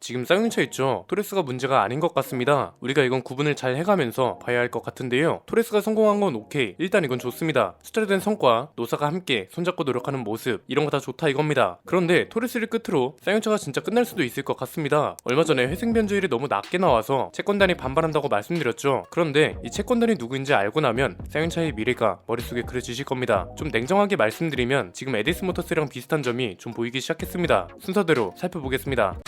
지금 쌍용차 있죠? 토레스가 문제가 아닌 것 같습니다. 우리가 이건 구분을 잘 해가면서 봐야 할 것 같은데요. 토레스가 성공한 건 오케이, 일단 이건 좋습니다. 숫자로 된 성과, 노사가 함께 손잡고 노력하는 모습, 이런 거 다 좋다 이겁니다. 그런데 토레스를 끝으로 쌍용차가 진짜 끝날 수도 있을 것 같습니다. 얼마 전에 회생 변조율이 너무 낮게 나와서 채권단이 반발한다고 말씀드렸죠. 그런데 이 채권단이 누구인지 알고 나면 쌍용차의 미래가 머릿속에 그려지실 겁니다. 좀 냉정하게 말씀드리면 지금 에디슨 모터스랑 비슷한 점이 좀 보이기 시작했습니다. 순서대로 살펴보겠습니다.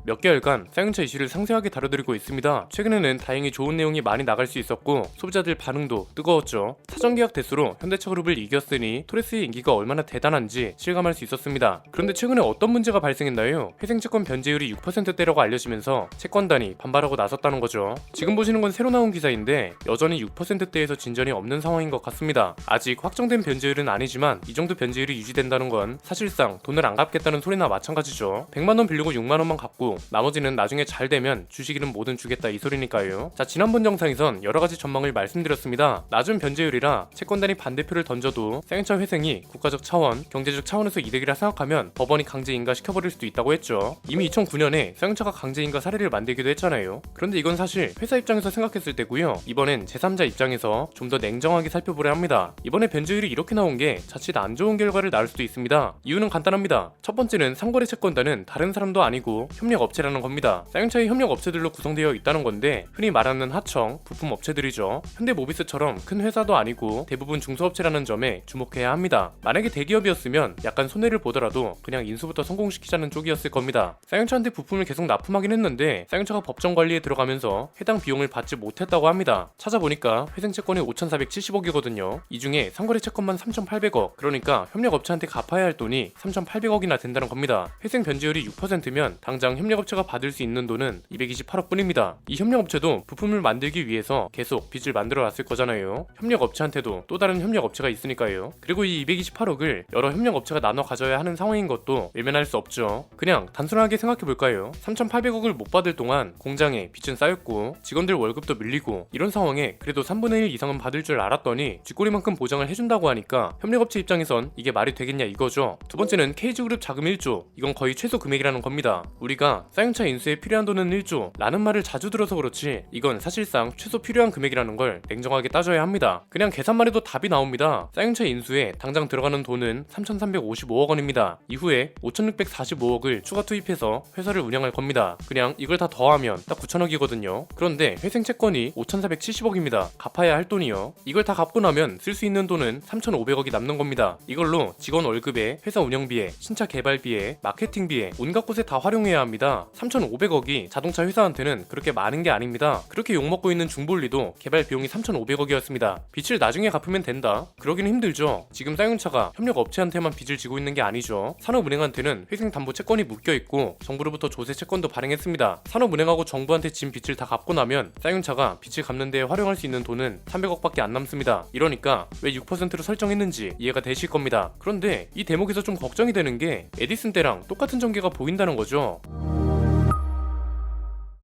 몇 개월간 쌍용차 이슈를 상세하게 다뤄드리고 있습니다. 최근에는 다행히 좋은 내용이 많이 나갈 수 있었고 소비자들 반응도 뜨거웠죠. 사전계약 대수로 현대차그룹을 이겼으니 토레스의 인기가 얼마나 대단한지 실감할 수 있었습니다. 그런데 최근에 어떤 문제가 발생했나요? 회생채권 변제율이 6%대라고 알려지면서 채권단이 반발하고 나섰다는 거죠. 지금 보시는 건 새로 나온 기사인데 여전히 6%대에서 진전이 없는 상황인 것 같습니다. 아직 확정된 변제율은 아니지만 이 정도 변제율이 유지된다는 건 사실상 돈을 안 갚겠다는 소리나 마찬가지죠. 100만원 빌리고 6만원만 갚고 나머지는 나중에 잘 되면 주식이는 뭐든 주겠다 이 소리니까요. 자, 지난번 영상에선 여러가지 전망을 말씀드렸습니다. 낮은 변제율이라 채권단이 반대표를 던져도 쌍용차 회생이 국가적 차원, 경제적 차원에서 이득이라 생각하면 법원이 강제인가 시켜버릴 수도 있다고 했죠. 이미 2009년에 쌍용차가 강제인가 사례를 만들기도 했잖아요. 그런데 이건 사실 회사 입장에서 생각했을 때고요. 이번엔 제3자 입장에서 좀 더 냉정하게 살펴보려 합니다. 이번에 변제율이 이렇게 나온 게 자칫 안 좋은 결과를 낳을 수도 있습니다. 이유는 간단합니다. 첫 번째는 상거래 채권단은 다른 사람도 아니고 협력업체라는 겁니다. 쌍용차의 협력업체들로 구성되어 있다는 건데 흔히 말하는 하청, 부품업체들이죠. 현대모비스처럼 큰 회사도 아니고 대부분 중소업체라는 점에 주목해야 합니다. 만약에 대기업이었으면 약간 손해를 보더라도 그냥 인수부터 성공시키자는 쪽이었을 겁니다. 쌍용차한테 부품을 계속 납품하긴 했는데 쌍용차가 법정 관리에 들어가면서 해당 비용을 받지 못했다고 합니다. 찾아보니까 회생채권이 5,470억이거든요. 이 중에 상거래 채권만 3,800억, 그러니까 협력업체한테 갚아야 할 돈이 3,800억이나 된다는 겁니다. 회생 변제율이 6%면 당장 협력업체가 받을 수 있는 돈은 228억 뿐입니다. 이 협력업체도 부품을 만들기 위해서 계속 빚을 만들어 놨을 거잖아요. 협력업체한테도 또 다른 협력업체가 있으니까요. 그리고 이 228억을 여러 협력업체가 나눠 가져야 하는 상황인 것도 외면할 수 없죠. 그냥 단순하게 생각해볼까요? 3,800억을 못 받을 동안 공장에 빚은 쌓였고 직원들 월급도 밀리고 이런 상황에 그래도 3분의 1 이상은 받을 줄 알았더니 쥐꼬리만큼 보장을 해준다고 하니까 협력업체 입장에선 이게 말이 되겠냐 이거죠. 두 번째는 KG그룹 자금 1조, 이건 거의 최소 금액이라는 겁니다. 우리가 쌍용차 인수에 필요한 돈은 1조 라는 말을 자주 들어서 그렇지 이건 사실상 최소 필요한 금액이라는 걸 냉정하게 따져야 합니다. 그냥 계산만 해도 답이 나옵니다. 쌍용차 인수에 당장 들어가는 돈은 3,355억 원입니다. 이후에 5,645억을 추가 투입해서 회사를 운영할 겁니다. 그냥 이걸 다 더하면 딱 9,000억이거든요. 그런데 회생채권이 5,470억입니다. 갚아야 할 돈이요. 이걸 다 갚고 나면 쓸 수 있는 돈은 3,500억이 남는 겁니다. 이걸로 직원 월급에, 회사 운영비에, 신차 개발비에, 마케팅비에 온갖 곳에 다 활용해야 합니다. 3,500억이 자동차 회사한테는 그렇게 많은 게 아닙니다. 그렇게 욕먹고 있는 중볼리도 개발 비용이 3,500억이었습니다. 빚을 나중에 갚으면 된다? 그러기는 힘들죠. 지금 쌍용차가 협력업체한테만 빚을 지고 있는 게 아니죠. 산업은행한테는 회생담보채권이 묶여있고 정부로부터 조세채권도 발행했습니다. 산업은행하고 정부한테 진 빚을 다 갚고 나면 쌍용차가 빚을 갚는 데 활용할 수 있는 돈은 300억밖에 안 남습니다. 이러니까 왜 6%로 설정했는지 이해가 되실 겁니다. 그런데 이 대목에서 좀 걱정이 되는 게 에디슨 때랑 똑같은 전개가 보인다는 거죠.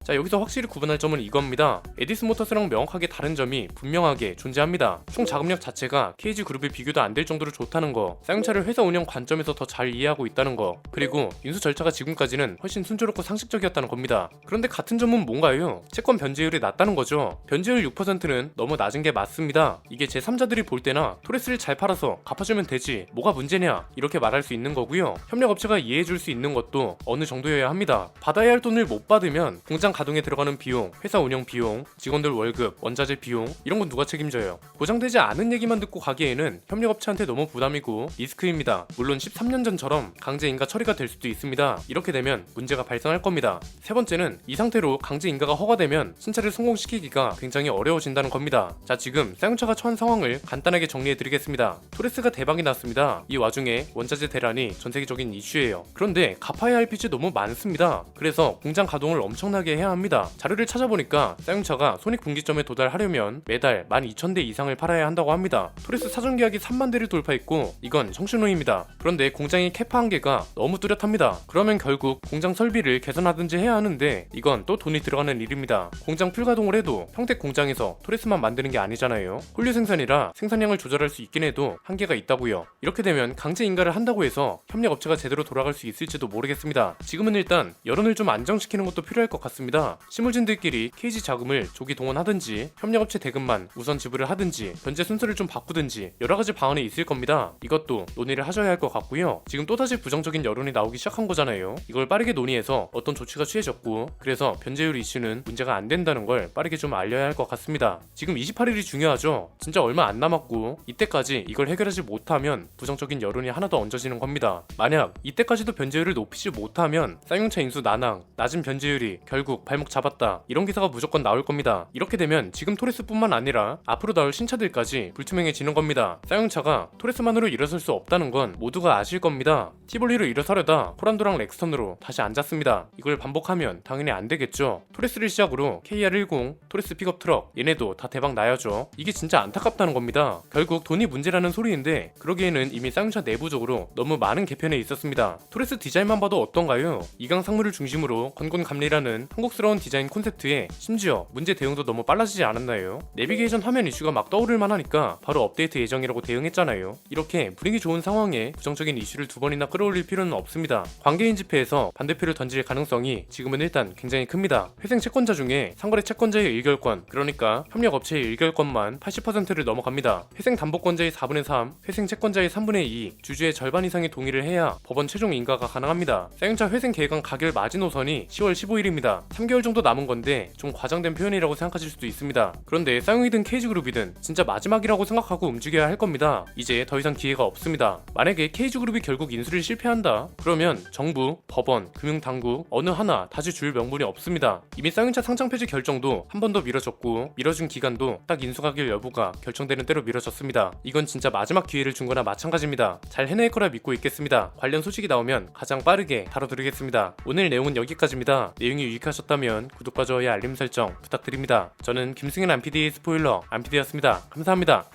자, 여기서 확실히 구분할 점은 이겁니다. 에디슨 모터스랑 명확하게 다른 점이 분명하게 존재합니다. 총 자금력 자체가 KG그룹에 비교도 안 될 정도로 좋다는 거, 쌍용차를 회사 운영 관점에서 더 잘 이해하고 있다는 거, 그리고 인수 절차가 지금까지는 훨씬 순조롭고 상식적이었다는 겁니다. 그런데 같은 점은 뭔가요? 채권 변제율이 낮다는 거죠. 변제율 6%는 너무 낮은 게 맞습니다. 이게 제3자들이 볼 때나 토레스를 잘 팔아서 갚아주면 되지 뭐가 문제냐 이렇게 말할 수 있는 거고요. 협력업체가 이해해줄 수 있는 것도 어느 정도여야 합니다. 받아야 할 돈을 못 받으면 공장 가동에 들어가는 비용, 회사 운영 비용, 직원들 월급, 원자재 비용 이런 건 누가 책임져요? 보장되지 않은 얘기만 듣고 가기에는 협력업체한테 너무 부담이고 리스크입니다. 물론 13년 전처럼 강제 인가 처리가 될 수도 있습니다. 이렇게 되면 문제가 발생할 겁니다. 세 번째는 이 상태로 강제 인가가 허가되면 신차를 성공시키기가 굉장히 어려워진다는 겁니다. 자, 지금 쌍용차가 처한 상황을 간단하게 정리해드리겠습니다. 토레스가 대박이 났습니다. 이 와중에 원자재 대란이 전세계적인 이슈예요. 그런데 갚아야 할 빚이 너무 많습니다. 그래서 공장 가동을 엄청나게 해야 해야 합니다. 자료를 찾아보니까 쌍용차가 손익분기점에 도달하려면 매달 12,000대 이상을 팔아야 한다고 합니다. 토레스 사전 계약이 3만 대를 돌파했고 이건 청춘호입니다. 그런데 공장의 캐파 한계가 너무 뚜렷합니다. 그러면 결국 공장 설비를 개선하든지 해야 하는데 이건 또 돈이 들어가는 일입니다. 공장 풀가동을 해도 평택 공장에서 토레스만 만드는 게 아니잖아요. 홀류 생산이라 생산량을 조절할 수 있긴 해도 한계가 있다고요. 이렇게 되면 강제 인가를 한다고 해서 협력 업체가 제대로 돌아갈 수 있을지도 모르겠습니다. 지금은 일단 여론을 좀 안정시키는 것도 필요할 것 같습니다. 시물진들끼리 KG 자금을 조기 동원하든지 협력업체 대금만 우선 지불을 하든지 변제 순서를 좀 바꾸든지 여러가지 방안이 있을 겁니다. 이것도 논의를 하셔야 할 것 같고요. 지금 또다시 부정적인 여론이 나오기 시작한 거잖아요. 이걸 빠르게 논의해서 어떤 조치가 취해졌고 그래서 변제율 이슈는 문제가 안 된다는 걸 빠르게 좀 알려야 할 것 같습니다. 지금 28일이 중요하죠. 진짜 얼마 안 남았고 이때까지 이걸 해결하지 못하면 부정적인 여론이 하나 더 얹어지는 겁니다. 만약 이때까지도 변제율을 높이지 못하면 쌍용차 인수 난항, 낮은 변제율이 결국 발목 잡았다 이런 기사가 무조건 나올 겁니다. 이렇게 되면 지금 토레스뿐만 아니라 앞으로 나올 신차들까지 불투명해지는 겁니다. 쌍용차가 토레스만으로 일어설 수 없다는 건 모두가 아실 겁니다. 티볼리로 일어서려다 코란도랑 렉스턴으로 다시 앉았습니다. 이걸 반복하면 당연히 안 되겠죠. 토레스를 시작으로 KR10, 토레스 픽업 트럭 얘네도 다 대박 나야죠. 이게 진짜 안타깝다는 겁니다. 결국 돈이 문제라는 소리인데 그러기에는 이미 쌍용차 내부적으로 너무 많은 개편에 있었습니다. 토레스 디자인만 봐도 어떤가요? 이강 상무를 중심으로 건곤감리라는 한국스러운 디자인 콘셉트에 심지어 문제 대응도 너무 빨라지지 않았나요? 내비게이션 화면 이슈가 막 떠오를만 하니까 바로 업데이트 예정이라고 대응했잖아요. 이렇게 분위기 좋은 상황에 부정적인 이슈를 두 번이나 끌어올릴 필요는 없습니다. 관계인 집회에서 반대표를 던질 가능성이 지금은 일단 굉장히 큽니다. 회생 채권자 중에 상거래 채권자의 의결권, 그러니까 협력업체의 의결권만 80%를 넘어갑니다. 회생 담보권자의 4분의 3, 회생 채권자의 3분의 2, 주주의 절반 이상의 동의를 해야 법원 최종 인가가 가능합니다. 쌍용차 회생 계획안 가결 마지노선이 10월 15일입니다. 3개월 정도 남은 건데 좀 과장된 표현이라고 생각하실 수도 있습니다. 그런데 쌍용이든 KG그룹이든 진짜 마지막이라고 생각하고 움직여야 할 겁니다. 이제 더 이상 기회가 없습니다. 만약에 KG그룹이 결국 인수를 실패한다? 그러면 정부, 법원, 금융당국 어느 하나 다시 줄 명분이 없습니다. 이미 쌍용차 상장 폐지 결정도 한 번 더 미뤄졌고 미뤄준 기간도 딱 인수가결 여부가 결정되는 대로 미뤄졌습니다. 이건 진짜 마지막 기회를 준 거나 마찬가지입니다. 잘 해낼 거라 믿고 있겠습니다. 관련 소식이 나오면 가장 빠르게 다뤄드리겠습니다. 오늘 내용은 여기까지입니다. 내용이 유익하셨다면 구독과 좋아요 알림 설정 부탁드립니다. 저는 김승현 안PD의 스포일러 안PD였습니다. 감사합니다.